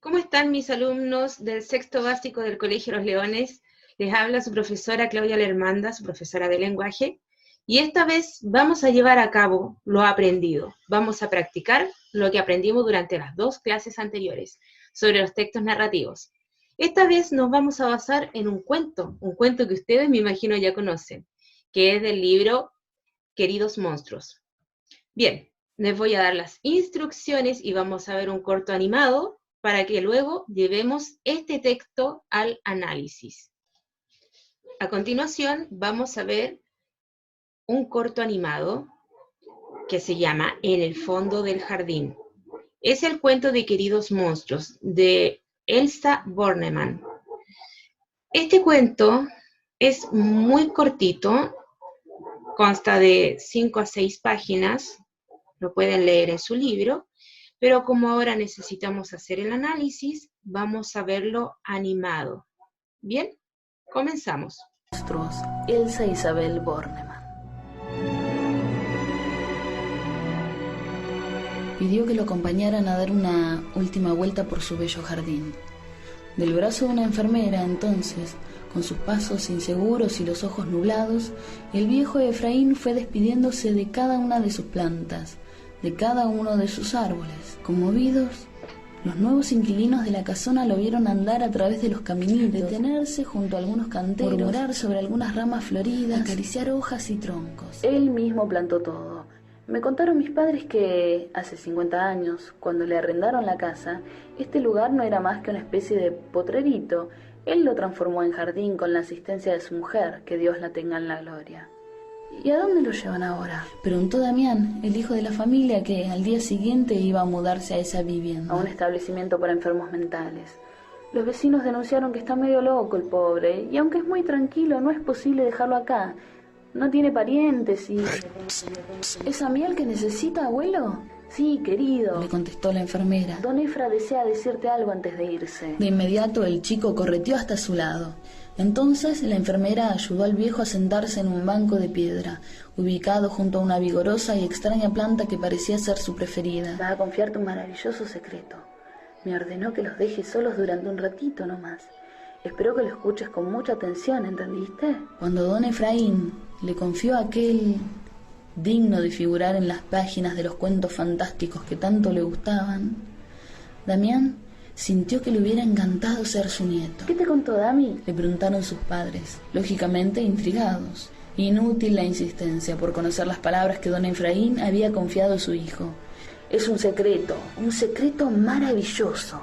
¿Cómo están mis alumnos del sexto básico del Colegio Los Leones? Les habla su profesora Claudia Lermanda, su profesora de lenguaje, y esta vez vamos a llevar a cabo lo aprendido. Vamos a practicar lo que aprendimos durante las dos clases anteriores sobre los textos narrativos. Esta vez nos vamos a basar en un cuento que ustedes me imagino ya conocen, que es del libro Queridos Monstruos. Bien, les voy a dar las instrucciones y vamos a ver un corto animado para que luego llevemos este texto al análisis. A continuación vamos a ver un corto animado que se llama En el fondo del jardín. Es el cuento de Queridos Monstruos de Elsa Bornemann. Este cuento es muy cortito, consta de 5 a 6 páginas, lo pueden leer en su libro, pero como ahora necesitamos hacer el análisis, vamos a verlo animado. Bien, comenzamos. Monstruos, Elsa Isabel Bornemann. Pidió que lo acompañaran a dar una última vuelta por su bello jardín. Del brazo de una enfermera, entonces, con sus pasos inseguros y los ojos nublados, el viejo Efraín fue despidiéndose de cada una de sus plantas, de cada uno de sus árboles. Conmovidos, los nuevos inquilinos de la casona lo vieron andar a través de los caminitos, detenerse junto a algunos canteros, murmurar sobre algunas ramas floridas, acariciar hojas y troncos. Él mismo plantó todo. Me contaron mis padres que hace 50 años, cuando le arrendaron la casa, este lugar no era más que una especie de potrerito. Él lo transformó en jardín con la asistencia de su mujer, que Dios la tenga en la gloria. ¿Y a dónde lo llevan ahora?, preguntó Damián, el hijo de la familia que al día siguiente iba a mudarse a esa vivienda. A un establecimiento para enfermos mentales. Los vecinos denunciaron que está medio loco el pobre, y aunque es muy tranquilo, no es posible dejarlo acá. No tiene parientes y... ¿Es a mí el que necesita, abuelo? Sí, querido, le contestó la enfermera. Don Efra desea decirte algo antes de irse. De inmediato el chico correteó hasta su lado. Entonces la enfermera ayudó al viejo a sentarse en un banco de piedra, ubicado junto a una vigorosa y extraña planta que parecía ser su preferida. Va a confiarte un maravilloso secreto. Me ordenó que los deje solos durante un ratito nomás. Espero que lo escuches con mucha atención, ¿entendiste? Cuando don Efraín le confió aquel digno de figurar en las páginas de los cuentos fantásticos que tanto le gustaban, Damián sintió que le hubiera encantado ser su nieto. ¿Qué te contó, Dami?, le preguntaron sus padres, lógicamente intrigados. Inútil la insistencia por conocer las palabras que don Efraín había confiado a su hijo. Es un secreto maravilloso.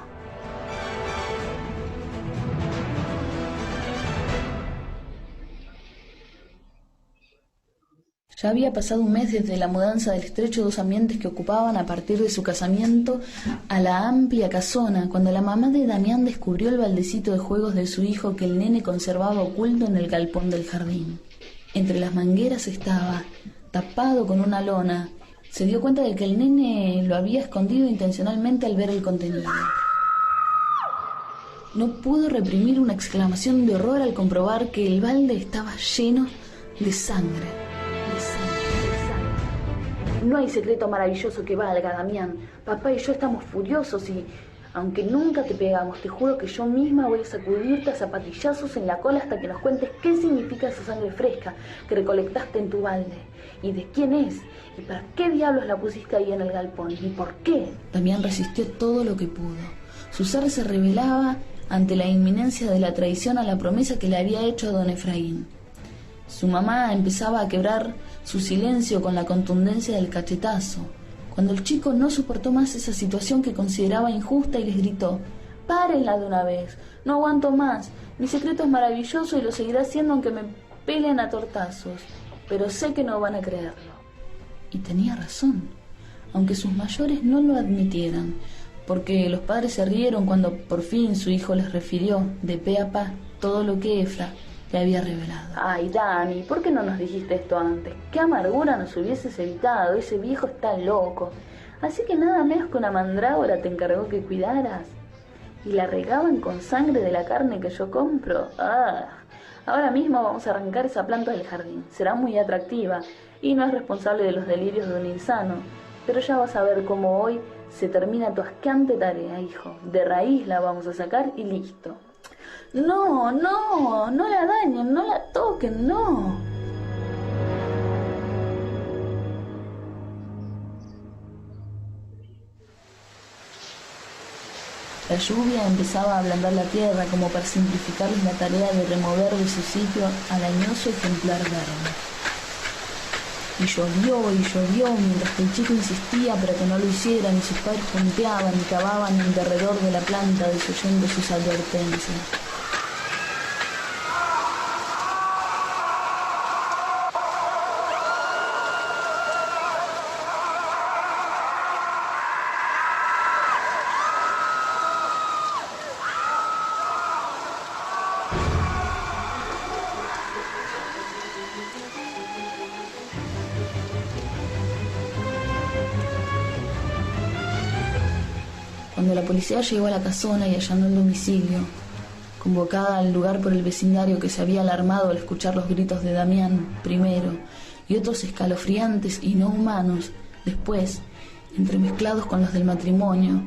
Ya había pasado un mes desde la mudanza del estrecho dos ambientes que ocupaban a partir de su casamiento a la amplia casona, cuando la mamá de Damián descubrió el baldecito de juegos de su hijo que el nene conservaba oculto en el galpón del jardín. Entre las mangueras estaba, tapado con una lona. Se dio cuenta de que el nene lo había escondido intencionalmente al ver el contenido. No pudo reprimir una exclamación de horror al comprobar que el balde estaba lleno de sangre. No hay secreto maravilloso que valga, Damián. Papá y yo estamos furiosos y, aunque nunca te pegamos, te juro que yo misma voy a sacudirte a zapatillazos en la cola hasta que nos cuentes qué significa esa sangre fresca que recolectaste en tu balde. Y de quién es, y para qué diablos la pusiste ahí en el galpón, y por qué. Damián resistió todo lo que pudo. Su ser se rebelaba ante la inminencia de la traición a la promesa que le había hecho a don Efraín. Su mamá empezaba a quebrar su silencio con la contundencia del cachetazo, cuando el chico no soportó más esa situación que consideraba injusta y les gritó: «Párenla de una vez, no aguanto más, mi secreto es maravilloso y lo seguirá siendo aunque me peleen a tortazos, pero sé que no van a creerlo». Y tenía razón, aunque sus mayores no lo admitieran, porque los padres se rieron cuando por fin su hijo les refirió de pe a pa todo lo que Efra le había revelado. Ay, Dani, ¿por qué no nos dijiste esto antes? Qué amargura nos hubieses evitado, ese viejo está loco. Así que nada menos que una mandrágora te encargó que cuidaras. Y la regaban con sangre de la carne que yo compro. Ahora mismo vamos a arrancar esa planta del jardín. Será muy atractiva y no es responsable de los delirios de un insano. Pero ya vas a ver cómo hoy Se termina tu asqueante tarea, hijo. De raíz la vamos a sacar y listo. No, no, no la dañen, no la toquen, no. La lluvia empezaba a ablandar la tierra como para simplificarles la tarea de remover de su sitio al añoso ejemplar verde. Y llovió mientras que el chico insistía para que no lo hicieran y sus padres punteaban y cavaban en derredor de la planta desoyendo sus advertencias. Cuando la policía llegó a la casona y allanó el domicilio, convocada al lugar por el vecindario que se había alarmado al escuchar los gritos de Damián, primero, y otros escalofriantes y no humanos, después, entremezclados con los del matrimonio,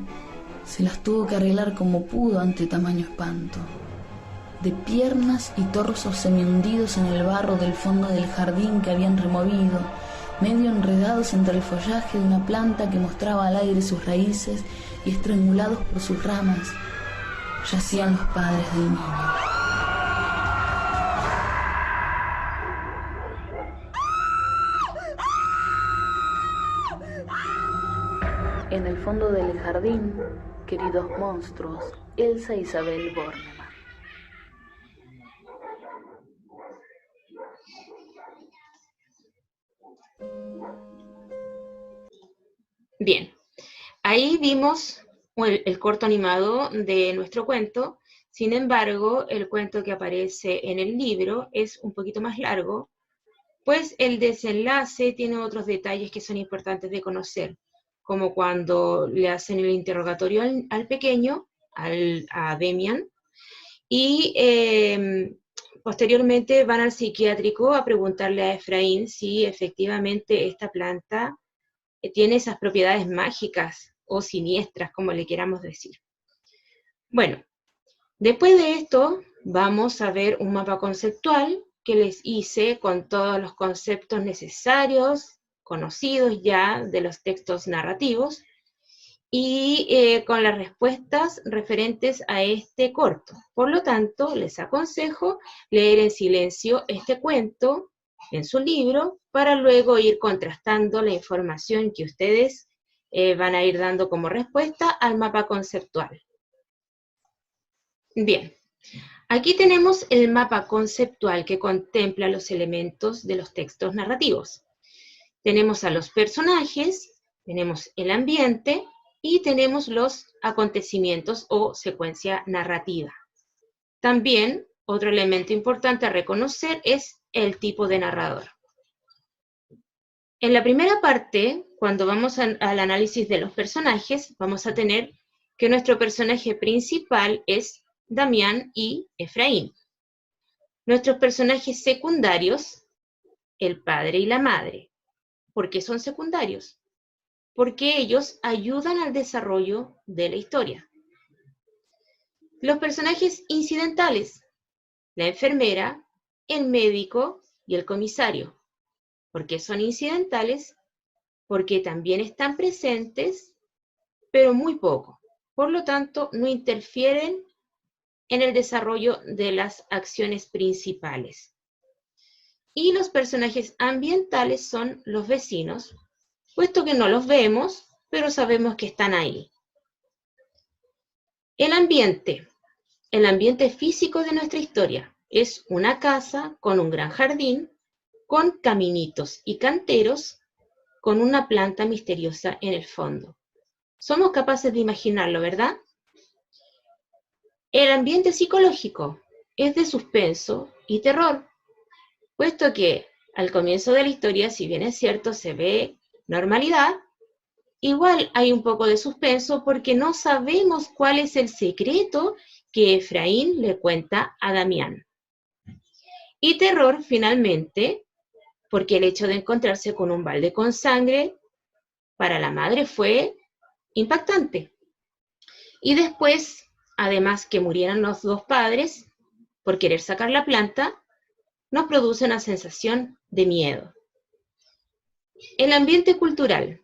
se las tuvo que arreglar como pudo ante tamaño espanto. De piernas y torsos semihundidos en el barro del fondo del jardín que habían removido, medio enredados entre el follaje de una planta que mostraba al aire sus raíces y estrangulados por sus ramas, yacían los padres del niño. En el fondo del jardín, queridos monstruos, Elsa e Isabel Bornemann. Bien, ahí vimos el corto animado de nuestro cuento. Sin embargo, el cuento que aparece en el libro es un poquito más largo, pues el desenlace tiene otros detalles que son importantes de conocer, como cuando le hacen el interrogatorio al pequeño, a Damián, y posteriormente van al psiquiátrico a preguntarle a Efraín si efectivamente esta planta tiene esas propiedades mágicas o siniestras, como le queramos decir. Bueno, después de esto vamos a ver un mapa conceptual que les hice con todos los conceptos necesarios, conocidos ya de los textos narrativos, y con las respuestas referentes a este corto. Por lo tanto, les aconsejo leer en silencio este cuento en su libro para luego ir contrastando la información que ustedes van a ir dando como respuesta al mapa conceptual. Bien, aquí tenemos el mapa conceptual que contempla los elementos de los textos narrativos. Tenemos a los personajes, tenemos el ambiente y tenemos los acontecimientos o secuencia narrativa. También, otro elemento importante a reconocer es el tipo de narrador. En la primera parte, cuando vamos al análisis de los personajes, vamos a tener que nuestro personaje principal es Damián y Efraín. Nuestros personajes secundarios, el padre y la madre. ¿Por qué son secundarios? Porque ellos ayudan al desarrollo de la historia. Los personajes incidentales, la enfermera, el médico y el comisario. ¿Por qué son incidentales? Porque también están presentes, pero muy poco. Por lo tanto, no interfieren en el desarrollo de las acciones principales. Y los personajes ambientales son los vecinos, puesto que no los vemos, pero sabemos que están ahí. El ambiente físico de nuestra historia es una casa con un gran jardín, con caminitos y canteros, con una planta misteriosa en el fondo. Somos capaces de imaginarlo, ¿verdad? El ambiente psicológico es de suspenso y terror, puesto que al comienzo de la historia, si bien es cierto, se ve normalidad, igual hay un poco de suspenso porque no sabemos cuál es el secreto que Efraín le cuenta a Damián. Y terror, finalmente, porque el hecho de encontrarse con un balde con sangre, para la madre fue impactante. Y después, además que murieran los dos padres por querer sacar la planta, nos produce una sensación de miedo. El ambiente cultural.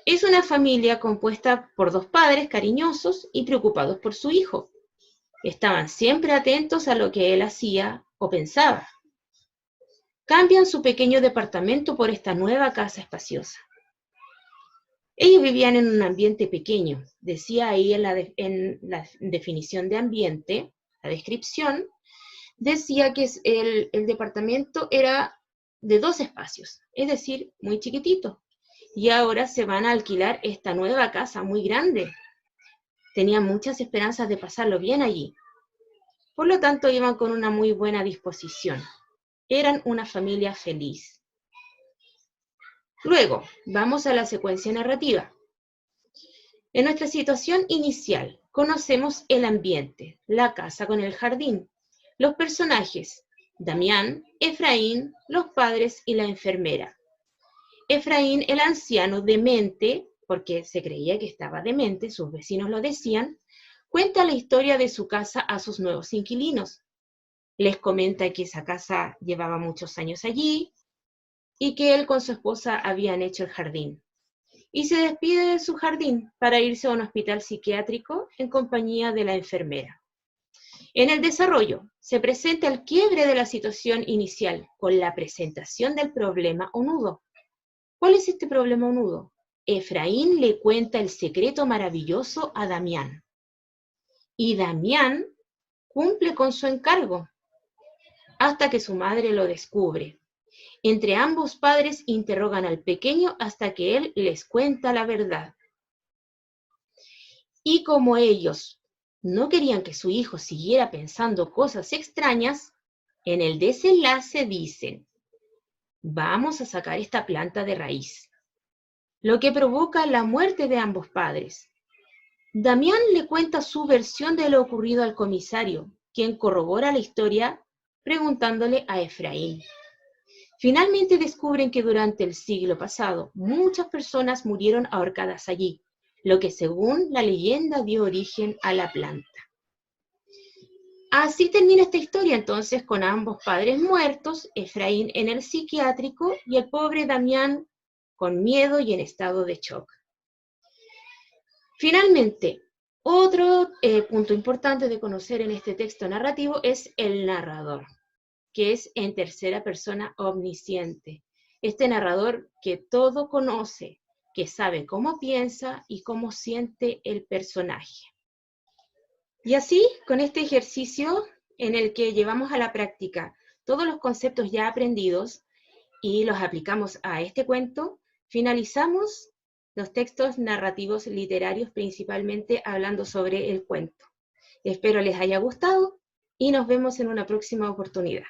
Es una familia compuesta por dos padres cariñosos y preocupados por su hijo. Estaban siempre atentos a lo que él hacía o pensaba. Cambian su pequeño departamento por esta nueva casa espaciosa. Ellos vivían en un ambiente pequeño. Decía ahí en la definición de ambiente, la descripción, decía que el departamento era de 2 espacios, es decir, muy chiquitito. Y ahora se van a alquilar esta nueva casa muy grande. Tenían muchas esperanzas de pasarlo bien allí. Por lo tanto, iban con una muy buena disposición. Eran una familia feliz. Luego, vamos a la secuencia narrativa. En nuestra situación inicial, conocemos el ambiente, la casa con el jardín, los personajes, Damián, Efraín, los padres y la enfermera. Efraín, el anciano demente, porque se creía que estaba demente, sus vecinos lo decían, cuenta la historia de su casa a sus nuevos inquilinos. Les comenta que esa casa llevaba muchos años allí y que él con su esposa habían hecho el jardín. Y se despide de su jardín para irse a un hospital psiquiátrico en compañía de la enfermera. En el desarrollo, se presenta el quiebre de la situación inicial con la presentación del problema o nudo. ¿Cuál es este problema o nudo? Efraín le cuenta el secreto maravilloso a Damián. Y Damián cumple con su encargo, hasta que su madre lo descubre. Entre ambos padres interrogan al pequeño hasta que él les cuenta la verdad. Y como ellos no querían que su hijo siguiera pensando cosas extrañas, en el desenlace dicen: vamos a sacar esta planta de raíz, lo que provoca la muerte de ambos padres. Damián le cuenta su versión de lo ocurrido al comisario, quien corrobora la historia preguntándole a Efraín. Finalmente descubren que durante el siglo pasado muchas personas murieron ahorcadas allí, lo que según la leyenda dio origen a la planta. Así termina esta historia entonces con ambos padres muertos, Efraín en el psiquiátrico y el pobre Damián con miedo y en estado de shock. Finalmente, otro punto importante de conocer en este texto narrativo es el narrador, que es en tercera persona omnisciente. Este narrador que todo conoce, que sabe cómo piensa y cómo siente el personaje. Y así, con este ejercicio en el que llevamos a la práctica todos los conceptos ya aprendidos y los aplicamos a este cuento, finalizamos los textos narrativos literarios, principalmente hablando sobre el cuento. Espero les haya gustado y nos vemos en una próxima oportunidad.